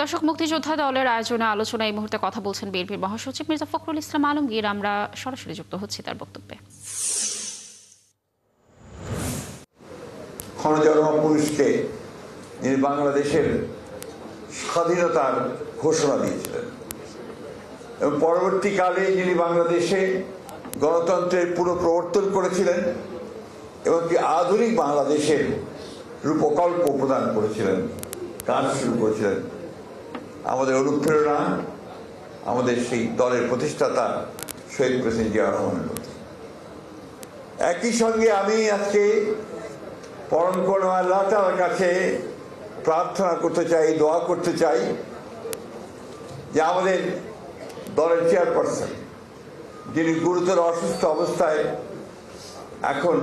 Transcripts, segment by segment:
দর্শক, মুক্তিযোদ্ধা দলের আয়োজনে আলোচনা এই মুহূর্তে কথা বলছেন বিএনপির মহাসচিব মির্জা ফখরুল ইসলাম আলমগীর। আমরা সরাসরি যুক্ত হচ্ছি তার বক্তব্যে। ক্ষণজন্মপুরুষকে যিনি বাংলাদেশের স্বাধীনতার ঘোষণা দিয়েছিলেন এবং পরবর্তীকালে যিনি বাংলাদেশে গণতন্ত্রের পুরো প্রবর্তন করেছিলেন এবং কি আধুনিক বাংলাদেশের রূপকল্প প্রদান করেছিলেন, কাজ শুরু করেছিলেন, আমাদের অনুপ্রেরণা আমাদের সেই দলের প্রতিষ্ঠাতা শহীদ প্রেসিডেন্ট জিয়া রহমানের প্রতি। একই সঙ্গে আমি আজকে পরম করুণা আল্লাহ তাআলার কাছে প্রার্থনা করতে চাই, দোয়া করতে চাই যে আমাদের দলের চেয়ারপারসন যিনি গুরুতর অসুস্থ অবস্থায় এখন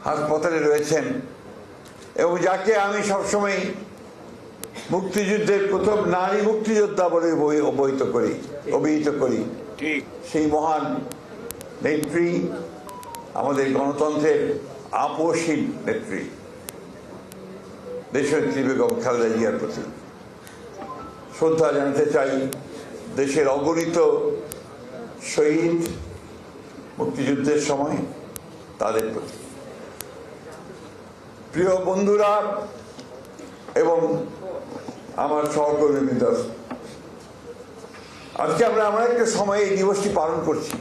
হাসপাতালে রয়েছেন এবং যাকে আমি সবসময় মুক্তিযুদ্ধের প্রথম নারী মুক্তিযোদ্ধা বলে অভিহিত করি, সেই মহান নেত্রী, আমাদের গণতন্ত্রের আপোষহীন নেত্রী দেশনেত্রী বেগম খালেদা জিয়ার প্রতি শ্রদ্ধা জানাতে চাই। দেশের অগণিত শহীদ মুক্তিযুদ্ধের সময় তাদের প্রতি। প্রিয় বন্ধুরা এবং আমার সহকর্মীবৃন্দ, আজকে আমরা এমন একটা সময়ে এই দিবসটি পালন করছি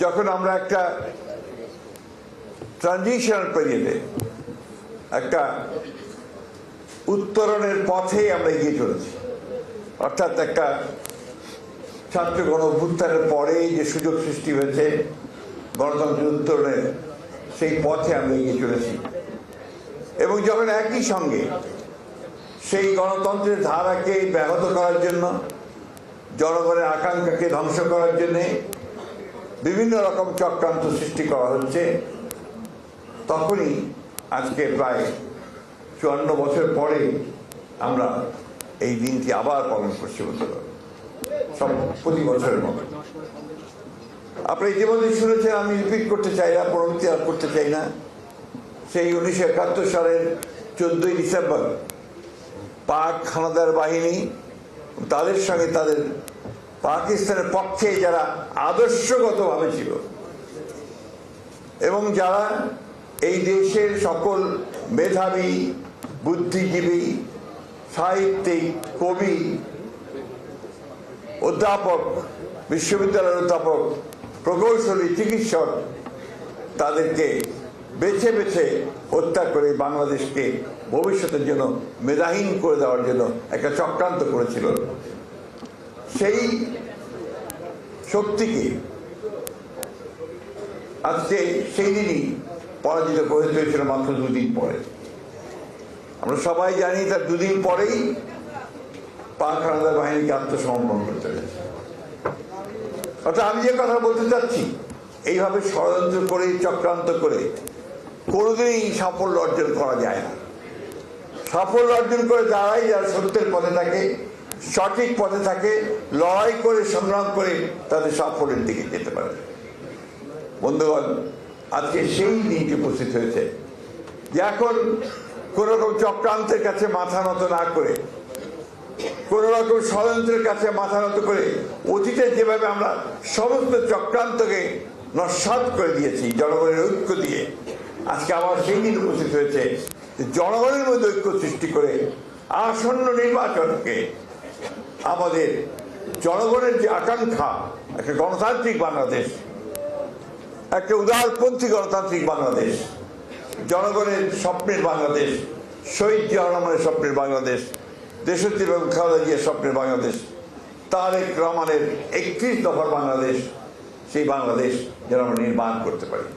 যখন আমরা একটা ট্রানজিশনাল পিরিয়ডে, একটা উত্তরণের পথে আমরা এগিয়ে চলেছি। অর্থাৎ একটা ছাত্র গণ অভ্যুত্থানের পরে যে সুযোগ সৃষ্টি হয়েছে গণতন্ত্রের উত্তরণের, সেই পথে আমরা এগিয়ে চলেছি এবং যখন একই সঙ্গে সেই গণতন্ত্রের ধারাকে ব্যাহত করার জন্য, জনগণের আকাঙ্ক্ষাকে ধ্বংস করার জন্যে বিভিন্ন রকম চক্রান্ত সৃষ্টি করা হচ্ছে, তখনই আজকে প্রায় 54 বছর পরে আমরা এই দিনটি আবার পালন করছি বলতে পারব, সব প্রতি বছরের মতো। আপনি ইতিমধ্যে শুনেছেন, আমি রিপিট করতে চাই না, পুনরাবৃত্তি আর করতে চাই না। সেই 1971 সালের 14ই ডিসেম্বর পাক হানাদার বাহিনী তাদের সঙ্গে তাদের পাকিস্তানের পক্ষে যারা আদর্শগতভাবে ছিল এবং যারা এই দেশের সকল মেধাবী, বুদ্ধিজীবী, সাহিত্যিক, কবি, অধ্যাপক, বিশ্ববিদ্যালয়ের অধ্যাপক, প্রকৌশলী, চিকিৎসক, তাদেরকে বেছে বেছে হত্যা করে বাংলাদেশকে ভবিষ্যতের জন্য মেধাহীন করে দেওয়ার জন্য একটা চক্রান্ত করেছিল। সেই শক্তিকে আজকে সেই দিনই পরাজিত করে হয়েছিল মাত্র 2 দিন পরে। আমরা সবাই জানি তার 2 দিন পরেই পাক হানাদার বাহিনীকে আত্মসমর্পণ করতে হয়েছে। অর্থাৎ আমি যে কথা বলতে চাচ্ছি, এইভাবে ষড়যন্ত্র করে, চক্রান্ত করে কোনোদিনই সাফল্য অর্জন করা যায় না। সাফল্য অর্জন করে যারাই, যারা সত্যের পথে থাকে, সঠিক পথে থাকে, লড়াই করে, সংগ্রাম করে তাদের সাফল্যের দিকে যেতে পারে। বন্ধুগণ, আজকে সেই দিনটি উপস্থিত হয়েছে যে এখন কোন রকম চক্রান্তের কাছে মাথা নত না করে, কোন রকম ষড়যন্ত্রের কাছে মাথা নত করে, অতীতে যেভাবে আমরা সমস্ত চক্রান্তকে নস্যাৎ করে দিয়েছি জনগণের ঐক্য দিয়ে, আজকে আবার সেই দিন উপস্থিত হয়েছে জনগণের মধ্যে ঐক্য সৃষ্টি করে আসন্ন নির্বাচনকে আমাদের জনগণের যে আকাঙ্ক্ষা, একটা গণতান্ত্রিক বাংলাদেশ, একটা উদারপন্থী গণতান্ত্রিক বাংলাদেশ, জনগণের স্বপ্নের বাংলাদেশ, শহীদ জিয়া রহমানের স্বপ্নের বাংলাদেশ, দেশনেত্রী বেগম খালেদা জিয়ার স্বপ্নের বাংলাদেশ, তারেক রহমানের 31 দফার বাংলাদেশ, সেই বাংলাদেশ যেন আমরা নির্মাণ করতে পারি।